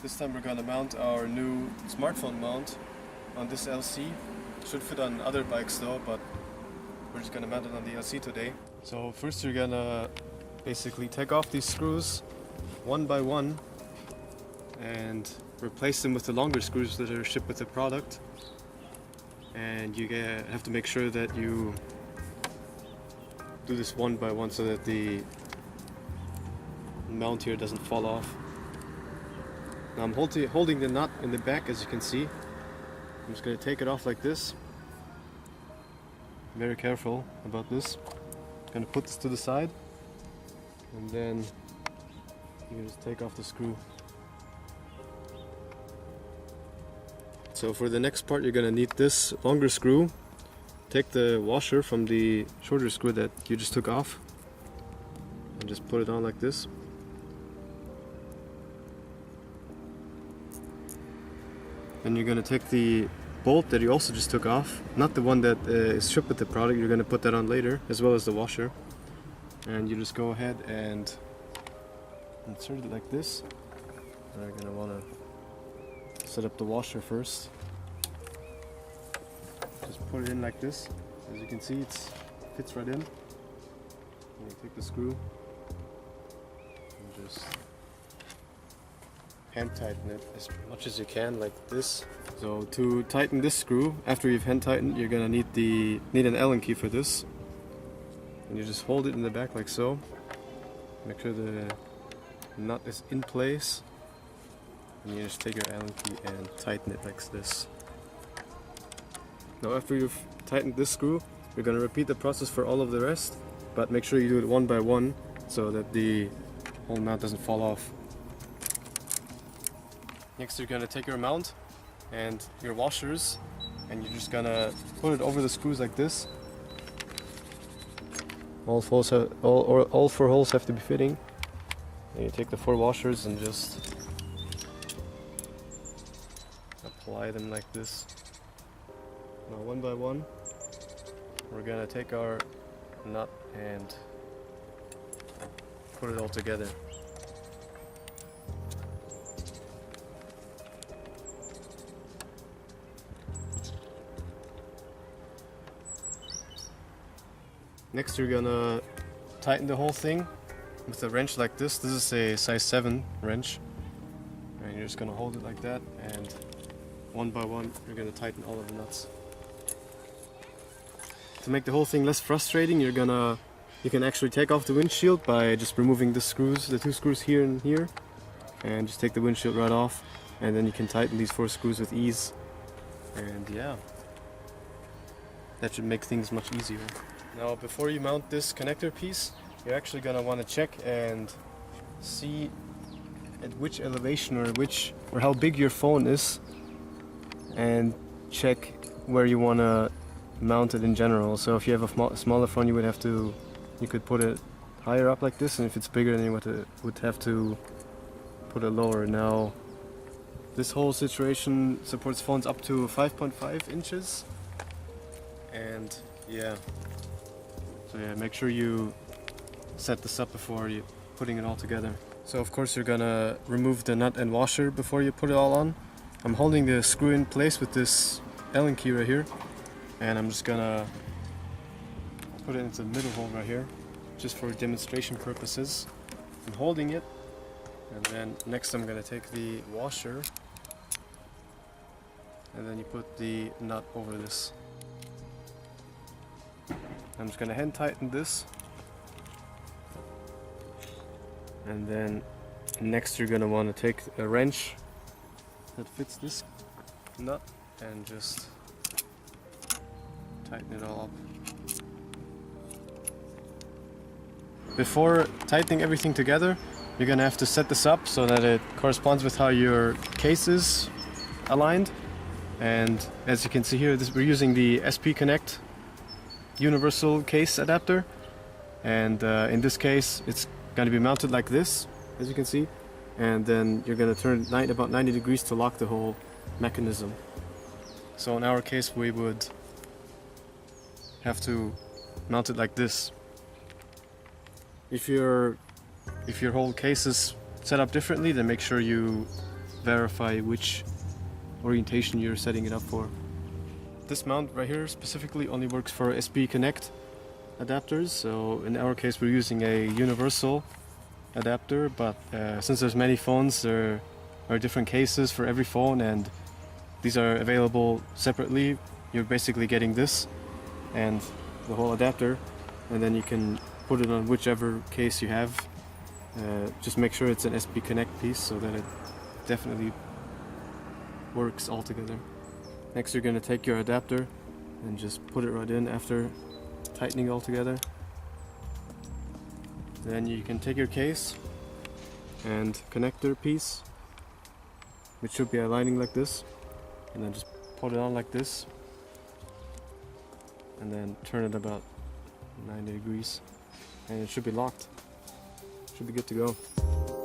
This time we're gonna mount our new smartphone mount on this LC. Should fit on other bikes though, but we're just gonna mount it on the LC today. So first you're gonna basically take off these screws one by one and replace them with the longer screws that are shipped with the product. And you have to make sure that you do this one by one so that the mount here doesn't fall off. Now I'm holding the nut in the back, as you can see. I'm just going to take it off like this. Very careful about this. I'm going to put this to the side and then you just take off the screw. So for the next part you're going to need this longer screw. Take the washer from the shorter screw that you just took off and just put it on like this. Then you're going to take the bolt that you also just took off, not the one that is shipped with the product, you're going to put that on later, as well as the washer. And you just go ahead and insert it like this. And you're going to want to set up the washer first. Just put it in like this. As you can see, it fits right in. And you take the screw and just hand tighten it as much as you can, like this. So to tighten this screw, after you've hand tightened, you're gonna need an Allen key for this. And you just hold it in the back like so. Make sure the nut is in place. And you just take your Allen key and tighten it like this. Now after you've tightened this screw, you're gonna repeat the process for all of the rest, but make sure you do it one by one so that the whole mount doesn't fall off. Next you're going to take your mount and your washers and you're just going to put it over the screws like this. All four holes have to be fitting. And you take the 4 washers and just apply them like this. Now one by one we're going to take our nut and put it all together. Next you're gonna tighten the whole thing with a wrench like this. This is a size 7 wrench. And you're just gonna hold it like that and one by one you're gonna tighten all of the nuts. To make the whole thing less frustrating, you can actually take off the windshield by just removing the 2 screws here and here, and just take the windshield right off, and then you can tighten these 4 screws with ease. And yeah, that should make things much easier. Now before you mount this connector piece, you're actually going to want to check and see at which elevation or how big your phone is, and check where you want to mount it in general. So if you have a smaller phone, you could put it higher up like this, and if it's bigger then you would have to put it lower. Now this whole situation supports phones up to 5.5 inches, and yeah. So yeah, make sure you set this up before you putting it all together. So of course you're gonna remove the nut and washer before you put it all on. I'm holding the screw in place with this Allen key right here, and I'm just gonna put it into the middle hole right here, just for demonstration purposes. I'm holding it, and then next I'm gonna take the washer, and then you put the nut over this. I'm just going to hand tighten this, and then next you're going to want to take a wrench that fits this nut and just tighten it all up. Before tightening everything together, you're going to have to set this up so that it corresponds with how your case is aligned. And as you can see here, we're using the SP Connect universal case adapter, and in this case it's going to be mounted like this, as you can see, and then you're going to turn about 90 degrees to lock the whole mechanism. So in our case we would have to mount it like this. If your whole case is set up differently, then make sure you verify which orientation you're setting it up for. This mount right here specifically only works for SB Connect adapters, so in our case we're using a universal adapter, but since there's many phones, there are different cases for every phone, and these are available separately. You're basically getting this and the whole adapter, and then you can put it on whichever case you have. Just make sure it's an SB Connect piece so that it definitely works all together. Next you're going to take your adapter and just put it right in after tightening all together. Then you can take your case and connector piece, which should be aligning like this, and then just put it on like this, and then turn it about 90 degrees, and it should be locked. Should be good to go.